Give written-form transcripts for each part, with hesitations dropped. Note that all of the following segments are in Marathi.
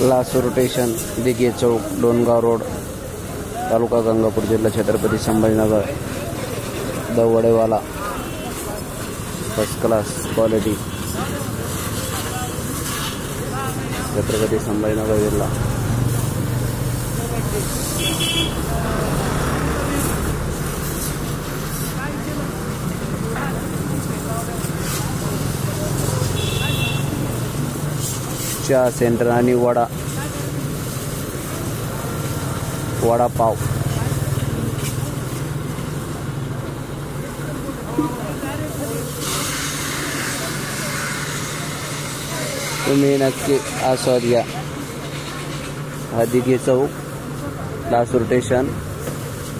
लासूर स्टेशन, दिघे चौक, डोनगाव रोड, तालुका गंगापूर, जिल्हा Chhatrapati Sambhajinagar. Davdewala first class quality, Chhatrapati Sambhajinagar जिल्हा। चहा सेंटर आणि वडापाव। तुम्ही नक्की आस्वाद घ्या। दिघे चौक, लासूर स्टेशन,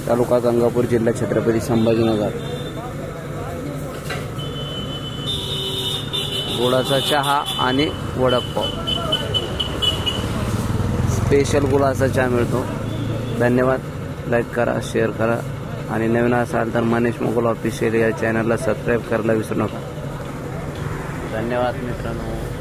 तालुका गंगापूर, जिल्हा छत्रपती संभाजीनगर। गुळाचा चहा आणि वडापाव, स्पेशल गुळाचा चहा मिळतो। धन्यवाद। लाईक करा, शेअर करा आणि नवीन असाल तर मनीष मोगल ऑफिशियल या चॅनलला सबस्क्राईब करायला विसरू नका। धन्यवाद मित्रांनो।